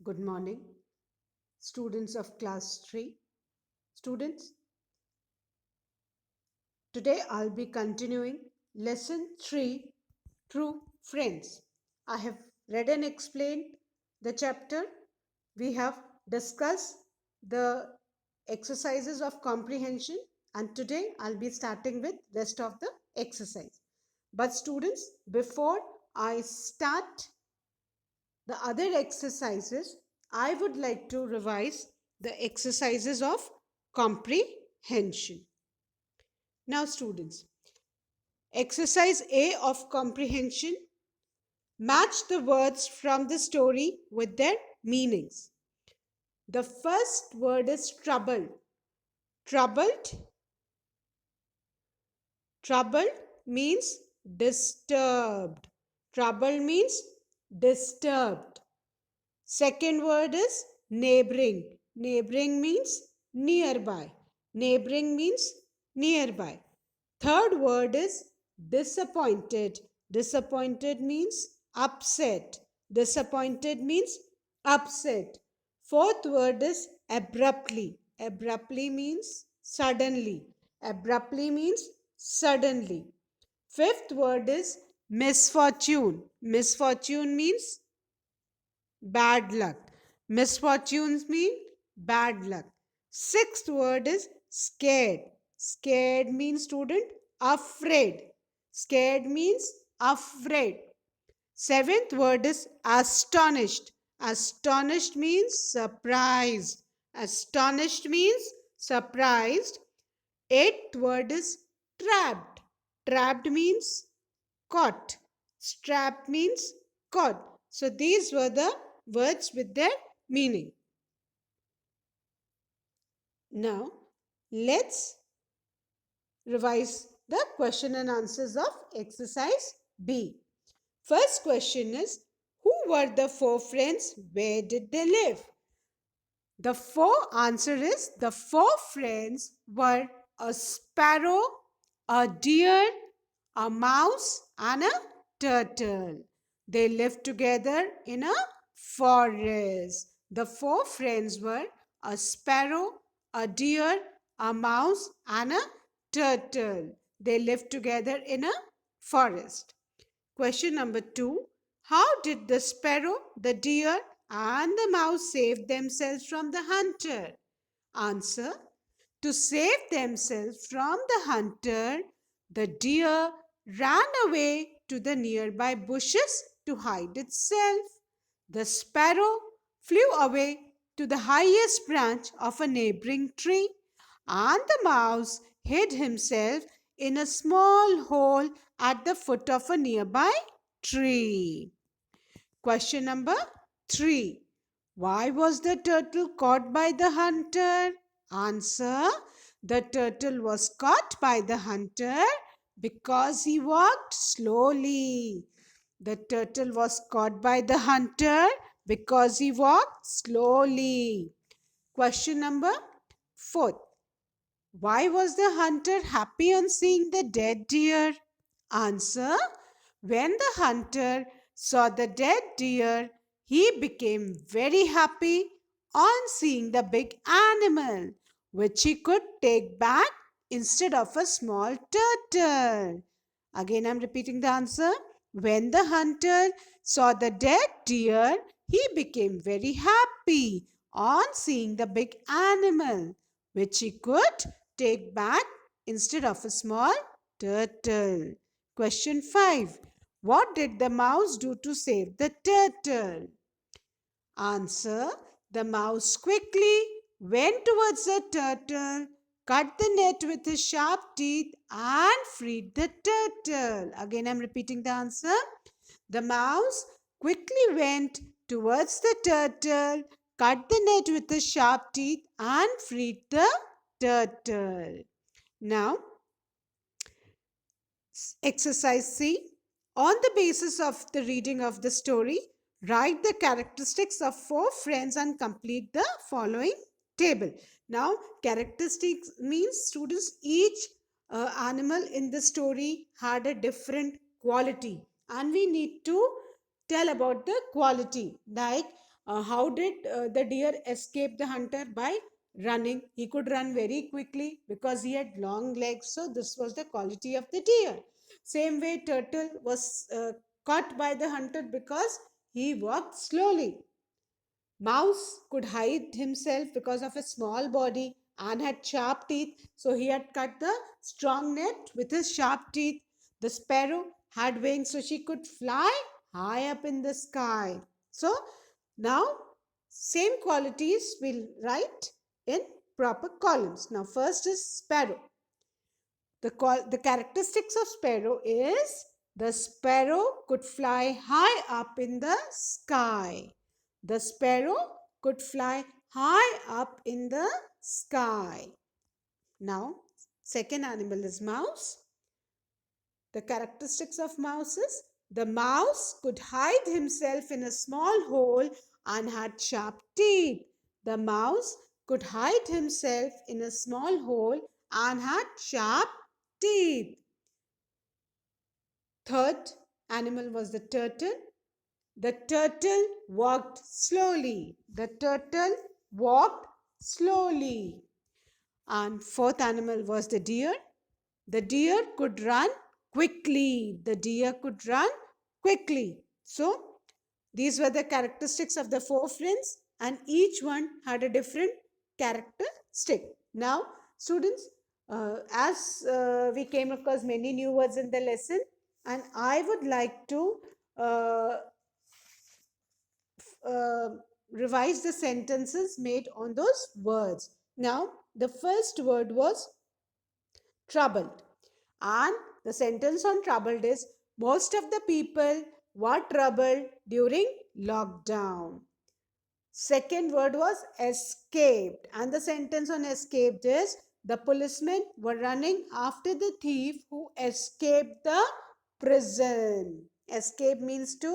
Good morning, students of class 3. Students, today I'll be continuing lesson 3, True Friends. I have read and explained the chapter. We have discussed the exercises of comprehension, and today I'll be starting with rest of the exercise. But students, before I start the other exercises, I would like to revise the exercises of comprehension. Now, students, exercise A of comprehension, match the words from the story with their meanings. The first word is trouble. Troubled. Troubled means disturbed. Trouble means disturbed. Second word is neighboring. Neighboring means nearby. Neighboring means nearby. Third word is disappointed. Disappointed means upset. Disappointed means upset. Fourth word is abruptly. Abruptly means suddenly. Abruptly means suddenly. Fifth word is misfortune. Misfortune means bad luck. Misfortunes mean bad luck. Sixth word is scared. Scared means, student, afraid. Scared means afraid. Seventh word is astonished. Astonished means surprised. Astonished means surprised. Eighth word is trapped. Trapped means caught. Strap means caught. So these were the words with their meaning. Now let's revise the question and answers of exercise B. First question is, who were the four friends? Where did they live? The four answer is, the four friends were a sparrow, a deer, a mouse, and a turtle. They lived together in a forest. The four friends were a sparrow, a deer, a mouse, and a turtle. They lived together in a forest. Question number 2. How did the sparrow, the deer, and the mouse save themselves from the hunter? Answer. To save themselves from the hunter, the deer ran away to the nearby bushes to hide itself. The sparrow flew away to the highest branch of a neighboring tree, and the mouse hid himself in a small hole at the foot of a nearby tree. Question number 3. Why was the turtle caught by the hunter? Answer. The turtle was caught by the hunter because he walked slowly. The turtle was caught by the hunter because he walked slowly. Question number 4. Why was the hunter happy on seeing the dead deer? Answer. When the hunter saw the dead deer, he became very happy on seeing the big animal, which he could take back instead of a small turtle. Again, I'm repeating the answer. When the hunter saw the dead deer, he became very happy on seeing the big animal, which he could take back instead of a small turtle. Question 5. What did the mouse do to save the turtle? Answer. The mouse quickly went towards the turtle, cut the net with his sharp teeth, and freed the turtle. Again, I'm repeating the answer. The mouse quickly went towards the turtle, cut the net with his sharp teeth, and freed the turtle. Now, exercise C. On the basis of the reading of the story, write the characteristics of four friends and complete the following table. Now, characteristics means, students, each animal in the story had a different quality, and we need to tell about the quality. Like How did the deer escape the hunter? By running. He could run very quickly because he had long legs. So this was the quality of the deer. Same way, turtle was caught by the hunter because he walked slowly. Mouse could hide himself because of a small body and had sharp teeth, so he had cut the strong net with his sharp teeth. The sparrow had wings, so she could fly high up in the sky. So now, same qualities we'll write in proper columns. Now, first is sparrow. The characteristics of sparrow is the sparrow could fly high up in the sky. The sparrow could fly high up in the sky. Now, second animal is mouse. The characteristics of mouse is the mouse could hide himself in a small hole and had sharp teeth. The mouse could hide himself in a small hole and had sharp teeth. Third animal was the turtle. The turtle walked slowly. The turtle walked slowly. And fourth animal was the deer. The deer could run quickly. The deer could run quickly. So, these were the characteristics of the four friends, and each one had a different characteristic. Now, students, as we came across many new words in the lesson, and I would like to uh, uh, revise the sentences made on those words. Now, the first word was troubled. And the sentence on troubled is most of the people were troubled during lockdown. Second word was escaped. And the sentence on escaped is the policemen were running after the thief who escaped the prison. Escape means to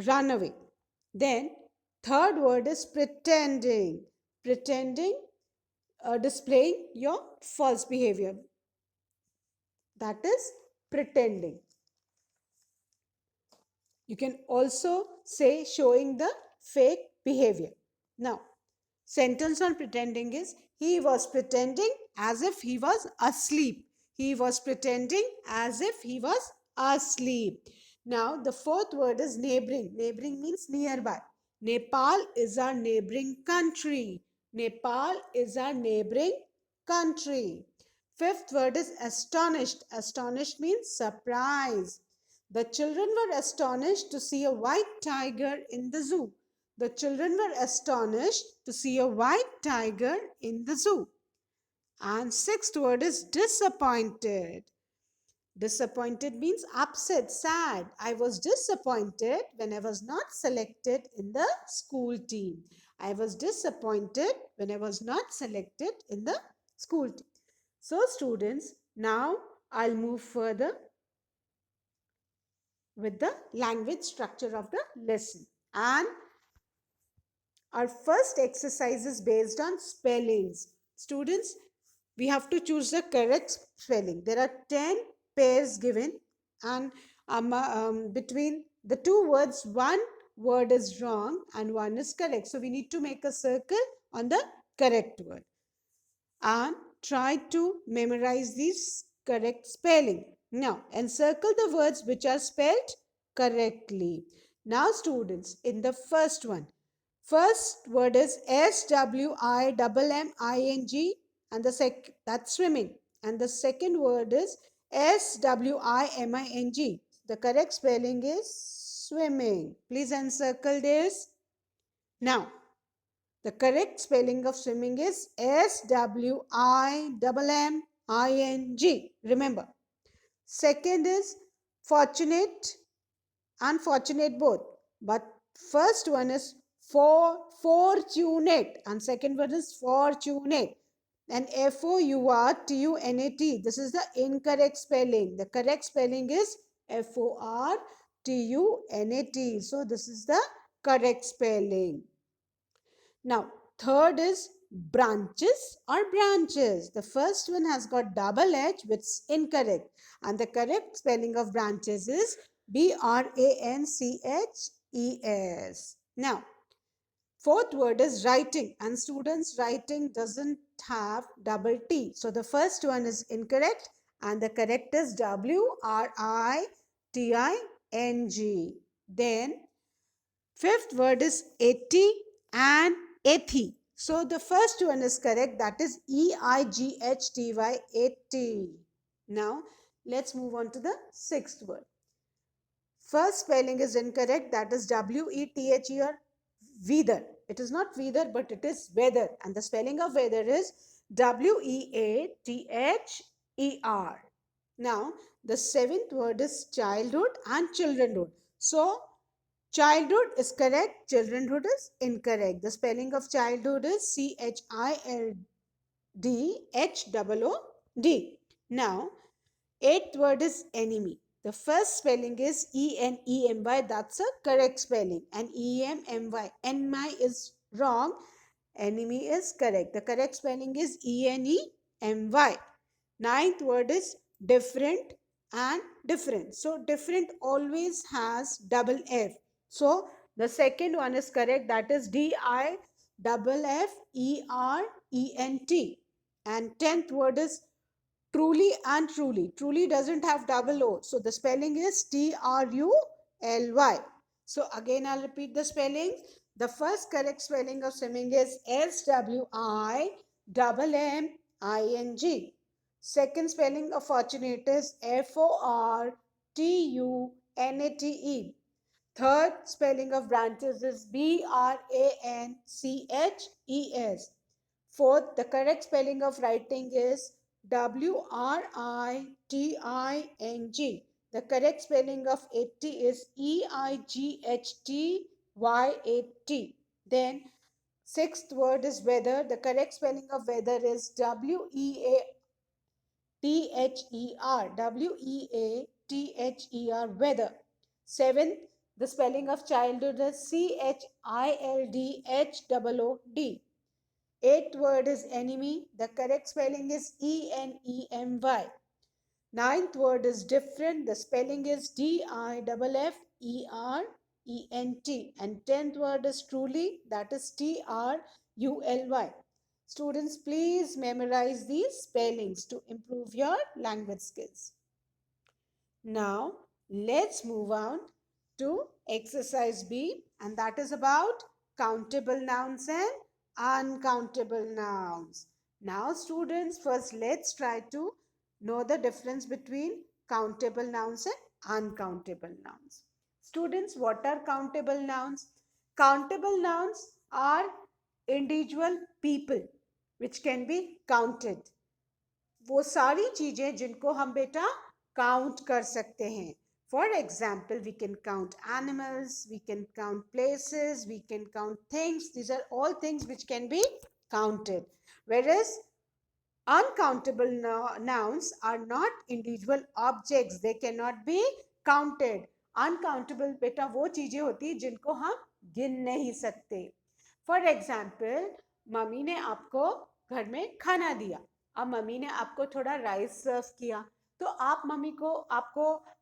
run away. Then, third word is pretending. Pretending, displaying your false behavior. That is pretending. You can also say showing the fake behavior. Now, sentence on pretending is he was pretending as if he was asleep. He was pretending as if he was asleep. Now, the fourth word is neighboring. Neighboring means nearby. Nepal is our neighboring country. Nepal is our neighboring country. Fifth word is astonished. Astonished means surprise. The children were astonished to see a white tiger in the zoo. The children were astonished to see a white tiger in the zoo. And sixth word is disappointed. Disappointed means upset, sad. I was disappointed when I was not selected in the school team. I was disappointed when I was not selected in the school team. So, students, now I'll move further with the language structure of the lesson. And our first exercise is based on spellings. Students, we have to choose the correct spelling. There are 10 pairs given, and between the two words, one word is wrong and one is correct. So we need to make a circle on the correct word and try to memorize these correct spelling. Now, encircle the words which are spelled correctly. Now, students, in the first one, first word is SWIMMING, and that's swimming. And the second word is SWIMING. The correct spelling is swimming. Please encircle this. Now, the correct spelling of swimming is SWIMMING. Remember. Second is fortunate and fortunate both. But first one is fortunate and second one is fortunate. And FOURTUNAT. This is the incorrect spelling. The correct spelling is FORTUNAT. So this is the correct spelling. Now, third is branches or branches. The first one has got double H, which is incorrect. And the correct spelling of branches is BRANCHES. es. Now, fourth word is writing, and students, writing doesn't have double T. So the first one is incorrect, and the correct is WRITING. Then fifth word is 80 and ethy. So the first one is correct, that is EIGHTY, 80. Now let's move on to the sixth word. First spelling is incorrect, that is WETHER, weather. It is not weather, but it is weather, and the spelling of weather is WEATHER. Now the seventh word is childhood and childrenhood. So childhood is correct, childrenhood is incorrect. The spelling of childhood is CHILDHOOD. Now, eighth word is enemy. The first spelling is ENEMY. That's a correct spelling. And EMMY. Enemy is wrong. Enemy is correct. The correct spelling is ENEMY. Ninth word is different and different. So different always has double F. So the second one is correct. That is DIFFERENT. And tenth word is truly and truly. Truly doesn't have double O. So the spelling is TRULY. So again I'll repeat the spelling. The first correct spelling of swimming is SWIMMING. Second spelling of fortunate is FORTUNATE. Third spelling of branches is BRANCHES. Fourth, the correct spelling of writing is WRITING. The correct spelling of 80 is EIGHTY. Then sixth word is weather. The correct spelling of weather is WEATHER. Weather. Seventh, the spelling of childhood is CHILDHOOD. Eighth word is enemy. The correct spelling is ENEMY. Ninth word is different. The spelling is DIFFERENT. And tenth word is truly. That is TRULY. Students, please memorize these spellings to improve your language skills. Now, let's move on to exercise B, and that is about countable nouns and uncountable nouns. Now, students, first let's try to know the difference between countable nouns and uncountable nouns. Students, what are countable nouns? Countable nouns are individual people which can be counted. वो सारी चीजें जिनको हम बेटा count कर सकते हैं. For example, we can count animals, we can count places, we can count things. These are all things which can be counted. Whereas uncountable nouns are not individual objects. They cannot be counted. Uncountable बेटा वो चीजें होती हैं जिनको हम गिन नहीं सकते. फॉर एग्जाम्पल, मम्मी ने आपको घर में खाना दिया. अब मम्मी ने आपको थोड़ा राइस सर्व किया, तो आप मम्मी को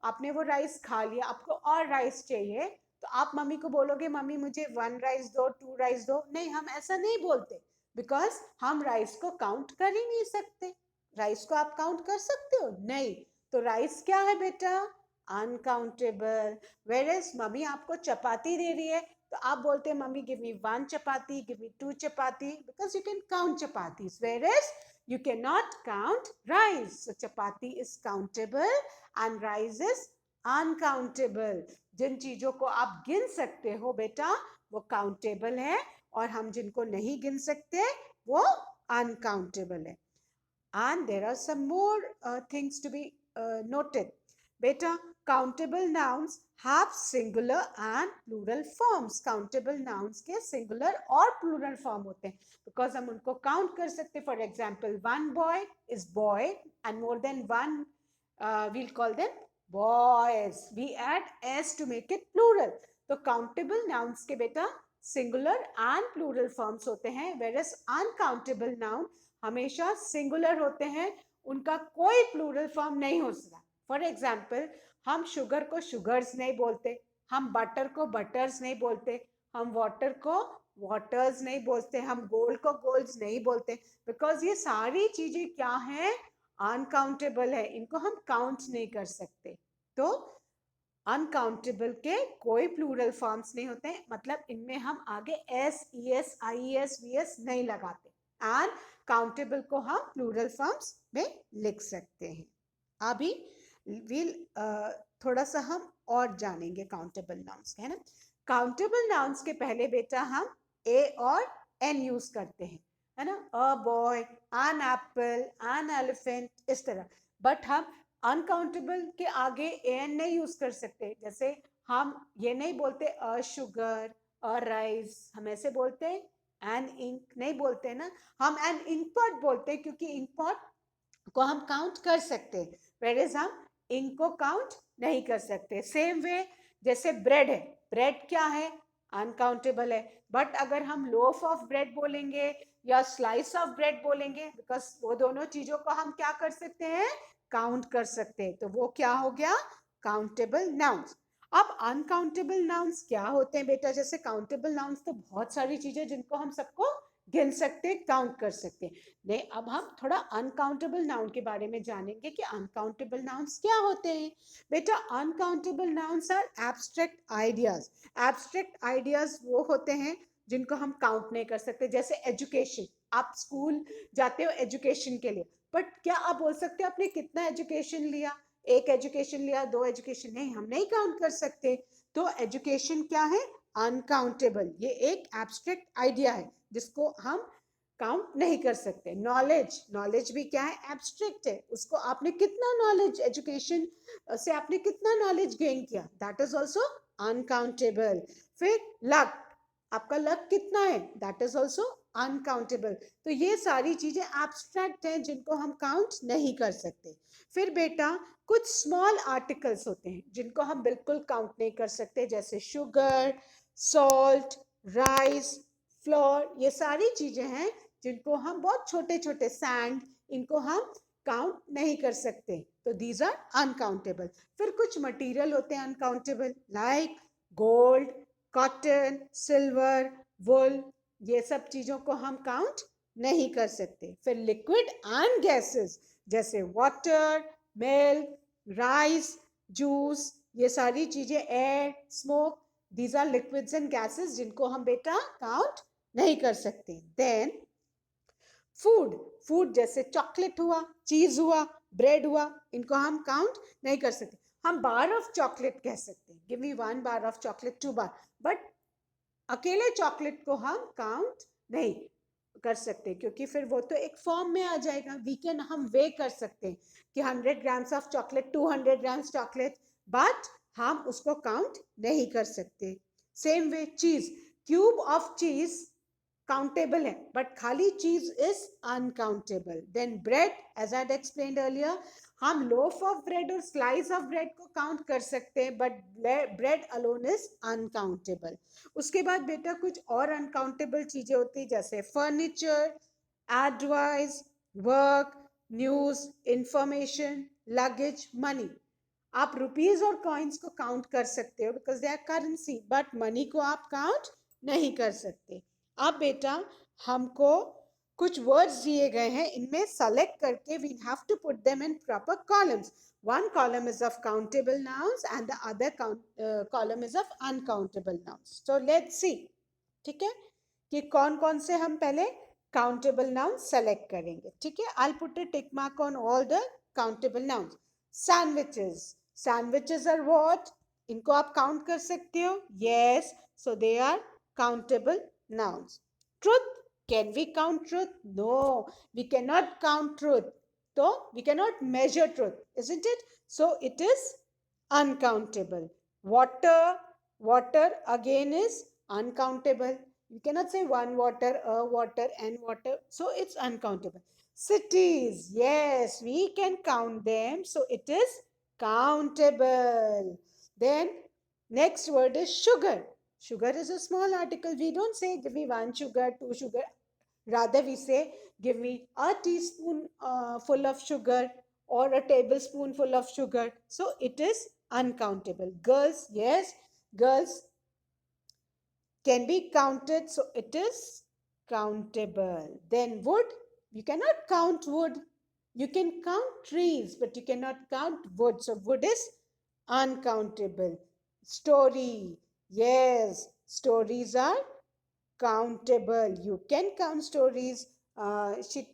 आपने वो राइस खा लिया, आपको और राइस चाहिए, तो आप मम्मी को बोलोगे मम्मी मुझे 1 राइस दो, 2 राइस दो. नहीं, हम ऐसा नहीं बोलते, बिकॉज हम राइस को काउंट कर ही नहीं सकते. राइस को आप काउंट कर सकते हो? नहीं. तो राइस क्या है बेटा? अनकाउंटेबल. वेयरएज मम्मी आपको चपाती दे रही है, तो आप बोलते हैं mummy give me 1 chapati, give me 2 chapati, because you can count chapatis. Whereas you cannot count rice. So chapati is countable and rice is uncountable. जिन चीजों को आप गिन सकते हो बेटा वो countable है, और हम जिनको नहीं गिन सकते वो uncountable है. And there are some more things to be noted. Beta, countable nouns have singular and plural forms. Countable nouns के singular और plural form होते हैं, because हम उनको count कर सकते. For example, 1 boy is boy, and more than 1 we'll call them boys. We add s to make it plural. तो countable nouns के बेटा singular and plural forms होते हैं, whereas uncountable noun हमेशा सिंगुलर होते हैं, उनका कोई प्लूरल फॉर्म नहीं हो सकता. फॉर एग्जाम्पल, हम शुगर को शुगर्स नहीं बोलते, हम बटर को बटर्स नहीं बोलते, हम वाटर को वाटर्स नहीं बोलते, हम गोल्ड को गोल्ड्स नहीं बोलते, बिकॉज ये सारी चीजें क्या है, अनकाउंटेबल है, इनको हम काउंट नहीं कर सकते। तो अनकाउंटेबल के कोई प्लूरल फॉर्म्स नहीं होते, मतलब इनमें हम आगे S E S I S V S नहीं लगाते, एंड काउंटेबल को हम प्लूरल फॉर्म्स में लिख सकते हैं। अभी विल थोड़ा सा हम और जानेंगे काउंटेबल नाउन्स, है ना। काउंटेबल नाउन्स के पहले बेटा हम ए और एन यूज करते हैं, है ना, a boy, an apple, an elephant, इस तरह। बट हम अनकाउंटेबल के आगे एन नहीं यूज कर सकते, जैसे हम ये नहीं बोलते अ शुगर, अ राइस, हम ऐसे बोलते हैं एन इंक नहीं बोलते ना, हम एन इंक पॉट बोलते हैं, क्योंकि इंक पॉट को हम काउंट कर सकते हैं, वेरेज हम इंक को काउंट नहीं कर सकते। सेम वे जैसे ब्रेड है, ब्रेड क्या है, अनकाउंटेबल है, बट अगर हम लोफ ऑफ ब्रेड बोलेंगे या स्लाइस ऑफ ब्रेड बोलेंगे, बिकॉज वो दोनों चीजों को हम क्या कर सकते हैं, काउंट कर सकते हैं, तो वो क्या हो गया, काउंटेबल नाउन्स। अब अनकाउंटेबल नाउन्स क्या होते हैं बेटा, जैसे काउंटेबल नाउन्स तो बहुत सारी चीजें जिनको हम सबको गिन सकते हैं, काउंट कर सकते हैं। नहीं, अब हम थोड़ा अनकाउंटेबल नाउन के बारे में जानेंगे कि अनकाउंटेबल नाउन्स क्या होते हैं। बेटा uncountable nouns are abstract ideas. Abstract ideas वो होते हैं जिनको हम काउंट नहीं कर सकते, जैसे एजुकेशन, आप स्कूल जाते हो एजुकेशन के लिए, बट क्या आप बोल सकते हो आपने कितना एजुकेशन लिया, एक एजुकेशन लिया, दो एजुकेशन, नहीं, हम नहीं काउंट कर सकते। तो एजुकेशन क्या है, अनकाउंटेबल, ये एक एब्स्ट्रैक्ट आइडिया है जिसको हम काउंट नहीं कर सकते। नॉलेज, नॉलेज भी क्या है, एब्स्ट्रैक्ट है, उसको आपने कितना नॉलेज, एजुकेशन से आपने कितना नॉलेज गेन किया, दैट इज ऑल्सो अनकाउंटेबल। फिर लक, आपका लक कितना है, दैट इज ऑल्सो अनकाउंटेबल। तो ये सारी चीजें एब्स्ट्रैक्ट हैं जिनको हम काउंट नहीं कर सकते। फिर बेटा कुछ स्मॉल आर्टिकल्स होते हैं जिनको हम बिल्कुल काउंट नहीं कर सकते, जैसे शुगर, सॉल्ट, राइस, फ्लोर, ये सारी चीजें हैं जिनको हम बहुत छोटे छोटे, सैंड, इनको हम काउंट नहीं कर सकते, तो दीज आर अनकाउंटेबल। फिर कुछ मटेरियल होते हैं uncountable, like gold, cotton, silver, wool, ये सब चीजों को हम काउंट नहीं कर सकते। फिर लिक्विड एंड गैसेस, जैसे वाटर, मिल्क, राइस, जूस, ये सारी चीजें, air, smoke, these are liquids and gases जिनको हम बेटा काउंट नहीं कर सकते। देन फूड, फूड जैसे चॉकलेट हुआ, चीज हुआ, ब्रेड हुआ, इनको हम काउंट नहीं कर सकते। हम बार ऑफ चॉकलेट कह सकते हैं, give me one bar of chocolate, two bar, but अकेले चॉकलेट को हम काउंट नहीं कर सकते, क्योंकि फिर वो तो एक फॉर्म में आ जाएगा। वी कैन, हम वे कर सकते हैं कि 100 grams of chocolate, 200 grams chocolate, but हम उसको काउंट नहीं कर सकते। Same way cheese, cube of cheese countable है, बट खाली cheese is uncountable. Then bread, as I explained earlier, हम लोफ ऑफ ब्रेड और स्लाइस ऑफ ब्रेड को काउंट कर सकते हैं, but bread alone is uncountable. उसके बाद बेटा कुछ और अनकाउंटेबल चीजें होती है, जैसे furniture, advice, work, news, information, luggage, money. आप रुपीज और कॉइन्स को काउंट कर सकते हो because they are currency, but money को आप काउंट नहीं कर सकते। अब बेटा हमको कुछ वर्ड्स दिए गए हैं, इनमें सेलेक्ट करके we have to put them in proper columns. One column is of countable nouns and the other column is of uncountable nouns. So let's see, ठीक है, कि कौन कौन से हम पहले काउंटेबल नाउन्स सेलेक्ट करेंगे। ठीक है, I put a tick mark on all the countable nouns. Sandwiches, sandwiches are what, इनको आप काउंट कर सकते हो, yes, so they are countable nouns. Truth, can we count truth? No, we cannot count truth. So we cannot measure truth, isn't it? So it is uncountable. Water, water again is uncountable. You cannot say one water, a water, and water. So it's uncountable. Cities, yes, we can count them. So it is countable. Then next word is sugar. Sugar is a small article. We don't say give me one sugar, two sugar. Rather, we say give me a teaspoon full of sugar or a tablespoon full of sugar. So it is uncountable. Girls, yes, girls can be counted, so it is countable. Then wood, you cannot count wood. You can count trees, but you cannot count wood. So wood is uncountable. Story, yes, stories are countable. You can count stories. She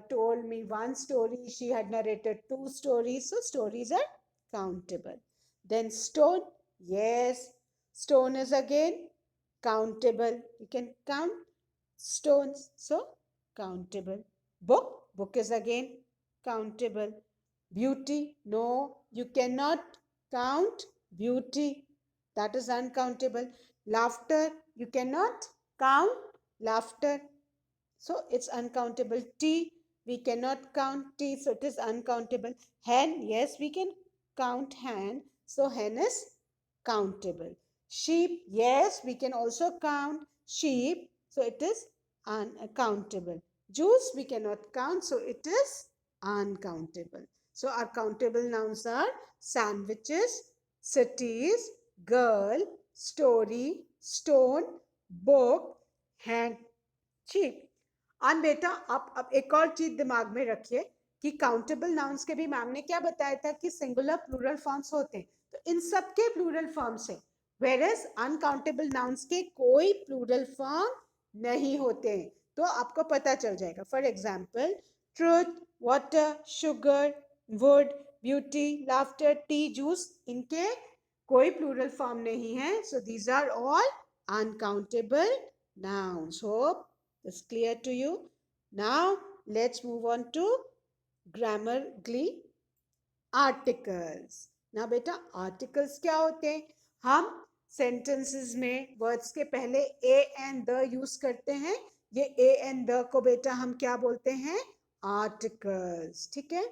told me one story. She had narrated two stories. So stories are countable. Then stone, yes, stone is again countable. You can count stones. So countable. Book is again countable. Beauty, no, you cannot count beauty. That is uncountable. Laughter, you cannot count laughter. So it's uncountable. Tea, we cannot count tea, so it is uncountable. Hen, yes, we can count hen, so hen is countable. Sheep, yes, we can also count sheep, so it is uncountable. Juice, we cannot count, so it is uncountable. So our countable nouns are sandwiches, cities, girl, story, stone, book, hen, sheep. आन बेटा आप एक और चीज दिमाग में रखिए कि काउंटेबल नाउन्स के भी मैम ने क्या बताया था कि सिंगुलर प्लूरल फॉर्म्स होते हैं, तो इन सब के प्लूरल फॉर्म्स हैं, वेरएज अनकाउंटेबल नाउन्स के कोई प्लूरल फॉर्म नहीं होते हैं. तो आपको पता चल जाएगा. For example truth, water, sugar, wood, beauty, laughter, tea, juice, इनके कोई प्लूरल फॉर्म नहीं है. So these are all uncountable nouns. Hope it's clear to you. Now let's move on to grammarly articles. Now बेटा articles क्या होते हैं? हम sentences में words के पहले a and the use करते हैं. ये a and the को बेटा हम क्या बोलते हैं? Articles. ठीक है?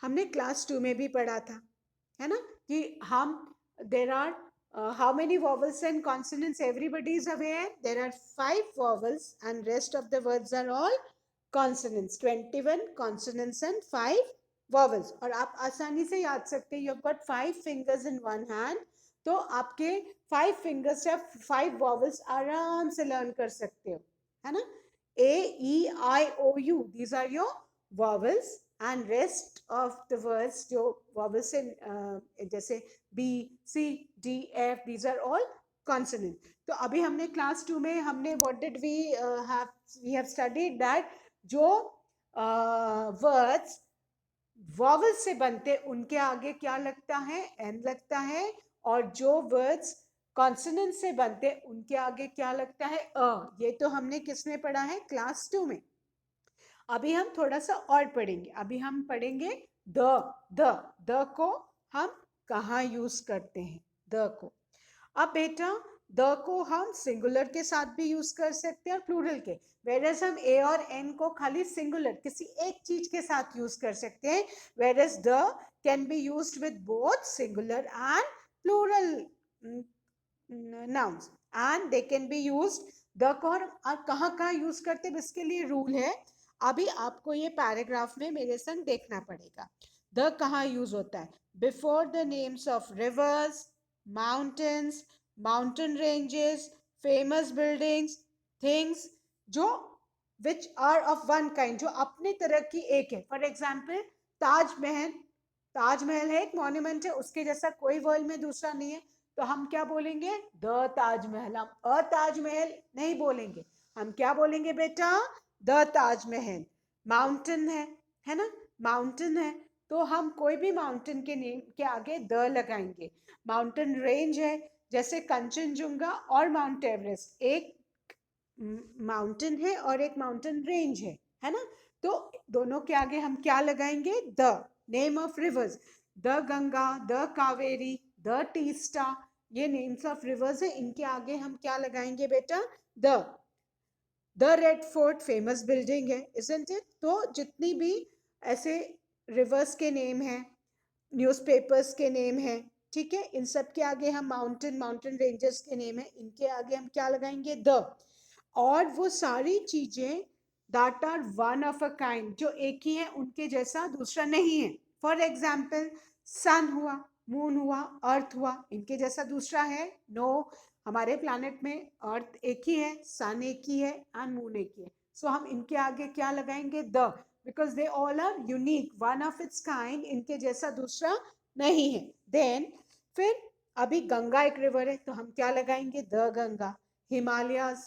हमने क्लास 2 में भी पढ़ा था, है ना, कि हम there are how many vowels and consonants? Everybody is aware. There are 5 vowels and rest of the words are all consonants. 21 consonants and 5 vowels. और आप आसानी से याद सकते हैं. You've got 5 fingers in one hand. तो आपके 5 fingers से आप 5 vowels आराम से learn कर सकते हो, है ना. A, E, I, O, U. These are your vowels. And rest of the words जो vowels in जैसे B, C, D, F, these are all consonant. तो अभी हमने class 2 में हमने what did we have studied that जो words vowel से बनते उनके आगे क्या लगता है? N लगता है. और जो words consonant से बनते उनके आगे क्या लगता है? ये तो हमने किसमें पढ़ा है? class 2 में. अभी हम थोड़ा सा और पढ़ेंगे. अभी हम पढ़ेंगे द को हम कहाँ यूज करते हैं. द को अब बेटा द को हम सिंगुलर के साथ भी यूज कर सकते हैं और प्लूरल के. वेरएज हम ए और एन को खाली सिंगुलर किसी एक चीज के साथ यूज कर सकते हैं. Whereas the can be used with both singular and plural nouns and they can be used. The को और कहाँ यूज करते हैं इसके लिए रूल है. अभी आपको ये पैराग्राफ में मेरे संग देखना पड़ेगा. द कहाँ यूज होता है? Before the names of rivers, mountains, mountain ranges, famous buildings, things जो which are of one kind, जो अपनी तरह की एक है. For example Taj Mahal. ताजमहल है, एक मॉन्यूमेंट है, उसके जैसा कोई वर्ल्ड में दूसरा नहीं है. तो हम क्या बोलेंगे? द ताजमहल. हम अ ताजमहल नहीं बोलेंगे. हम क्या बोलेंगे बेटा? द ताजमहल. माउंटेन है ना, माउंटेन है तो हम कोई भी माउंटेन के नेम के आगे द लगाएंगे. माउंटेन रेंज है, जैसे कंचनजुंगा और माउंट एवरेस्ट, एक माउंटेन है और एक माउंटेन रेंज है ना. तो दोनों के आगे हम क्या लगाएंगे? The. Name of reverse, the Ganga, the Kaveri, the Teesta, ये नेम्स ऑफ रिवर्स है. इनके आगे हम क्या लगाएंगे बेटा? The. The red fort famous building है, इजंट इट. तो जितनी भी ऐसे रिवर्स के नेम हैं, न्यूज़पेपर्स के नेम हैं, ठीक है, इन सब के आगे हम माउंटेन रेंजर्स के नेम है, इनके आगे हम क्या लगाएंगे? द. और वो सारी चीजें that are one of a kind, जो एक ही है, उनके जैसा दूसरा नहीं है. फॉर एग्जाम्पल सन हुआ, मून हुआ, अर्थ हुआ, इनके जैसा दूसरा है? नो, हमारे प्लैनेट में अर्थ एक ही है, सन एक ही है एंड मून एक ही है. सो हम इनके आगे क्या लगाएंगे? The, because they all are unique, one of its kind, इनके जैसा दूसरा नहीं है. देन फिर अभी गंगा एक रिवर है, तो हम क्या लगाएंगे? द गंगा. हिमालयाज,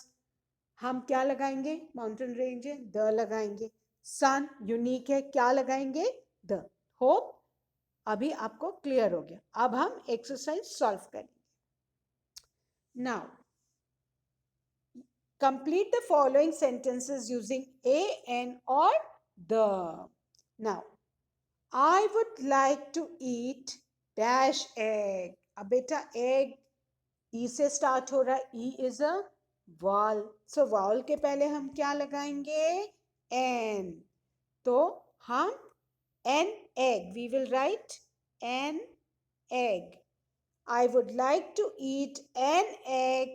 हम क्या लगाएंगे? माउंटेन रेंज है, द लगाएंगे. सन यूनिक है, क्या लगाएंगे? द. होप अभी आपको क्लियर हो गया. अब हम एक्सरसाइज सॉल्व करेंगे. Now complete the following sentences using a, an or the. Now I would like to eat dash egg. अब बेटा egg ई से स्टार्ट हो रहा है, E is a wall, so wall के पहले हम क्या लगाएंगे? एन. तो हम an egg, we will write an egg. I would like to eat an egg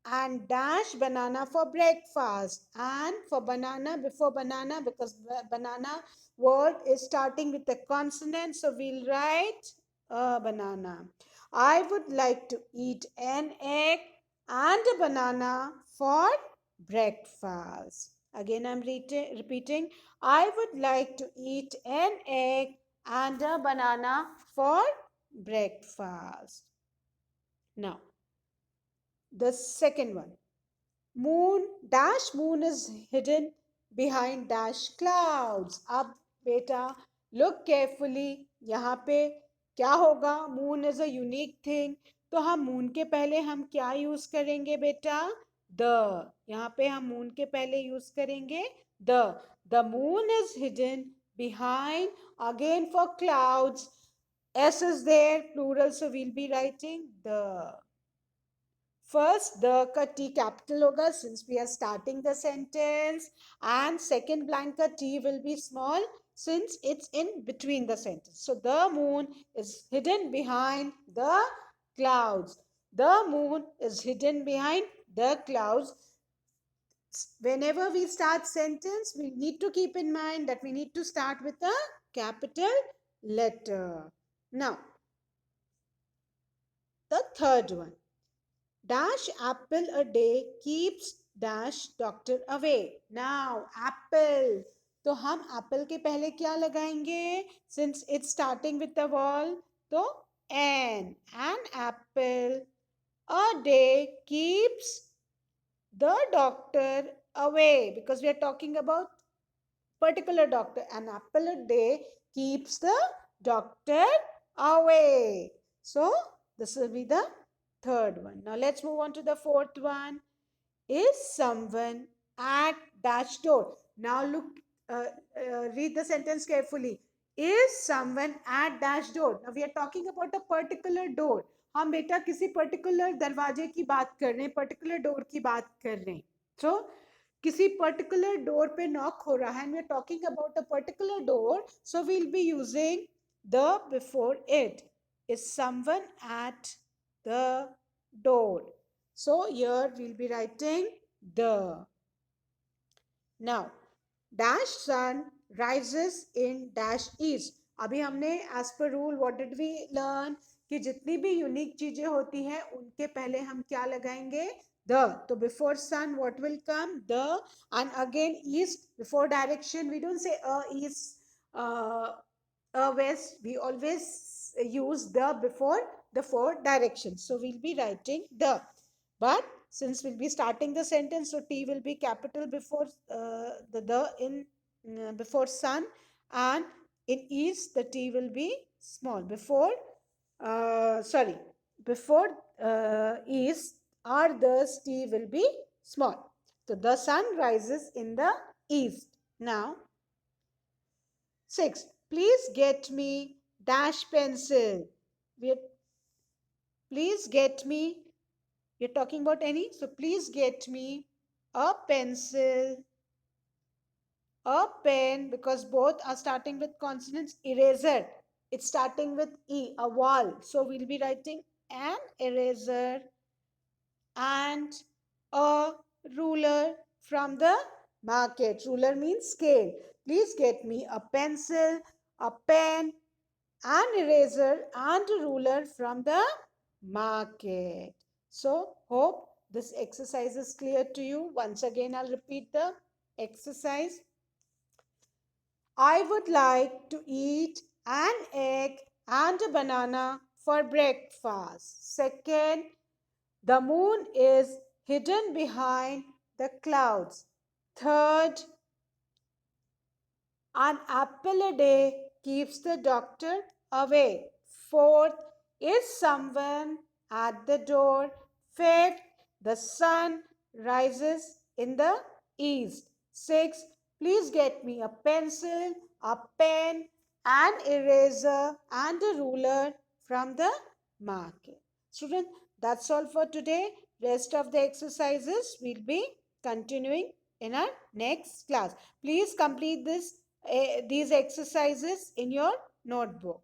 and dash banana for breakfast. And for banana, before banana, because banana word is starting with a consonant, so we'll write a banana. I would like to eat an egg and a banana for breakfast. Again, I'm repeating. I would like to eat an egg and a banana for breakfast. Now, the second one. Moon, dash moon is hidden behind dash clouds. अब बेटा look carefully. यहाँ पे क्या होगा? Moon is a unique thing. तो हम moon के पहले हम क्या यूज करेंगे बेटा? The. यहाँ पे हम moon के पहले यूज करेंगे the. The moon is hidden behind, again for clouds. S is there, plural, so we'll be writing the. First, the का T capital होगा since we are starting the sentence, and second blank का T will be small since it's in between the sentence. So the moon is hidden behind the clouds. The moon is hidden behind the clouds. Whenever we start sentence, we need to keep in mind that we need to start with a capital letter. Now, the third one. Dash apple a day keeps dash doctor away. Now, apple. तो हम apple के पहले क्या लगाएंगे? Since it's starting with the vowel, तो an apple a day keeps the doctor away, because we are talking about particular doctor. An apple a day keeps the doctor away. So this will be the third one. Now let's move on to the fourth one. Is someone at dash door? Now look, read the sentence carefully. Is someone at dash door? Now we are talking about a particular door. हम बेटा किसी particular दरवाजे की बात कर रहे हैं, particular door की बात कर रहे हैं. So किसी पर्टिकुलर डोर पे नॉक हो रहा है, and we are talking about a particular door, so we'll be using the before it. Is someone at the door? So here we'll be writing the. Now, dash sun rises in dash east. अभी हमने as per rule what did we learn कि जितनी भी unique चीजें होती हैं उनके पहले हम क्या लगाएंगे? The. तो before sun what will come? The. And again east, before direction we don't say east, a west. We always use the before the four directions. So we'll be writing the. But since we'll be starting the sentence, so T will be capital before the in before sun, and in east the T will be small before sorry, before east or the T will be small. So the sun rises in the east. Now 6. Please get me dash pencil. Please get me. You're talking about any? So please get me a pencil, a pen, because both are starting with consonants. Eraser, it's starting with E, a wall. So we'll be writing an eraser, and a ruler from the market. Ruler means scale. Please get me a pencil, a pen, an eraser and a ruler from the market. So, hope this exercise is clear to you. Once again, I'll repeat the exercise. I would like to eat an egg and a banana for breakfast. Second, the moon is hidden behind the clouds. Third, an apple a day keeps the doctor away. Fourth, is someone at the door? Fifth, the sun rises in the east. Sixth, please get me a pencil, a pen, an eraser, and a ruler from the market. Students, that's all for today. Rest of the exercises will be continuing in our next class. Please complete these exercises in your notebook.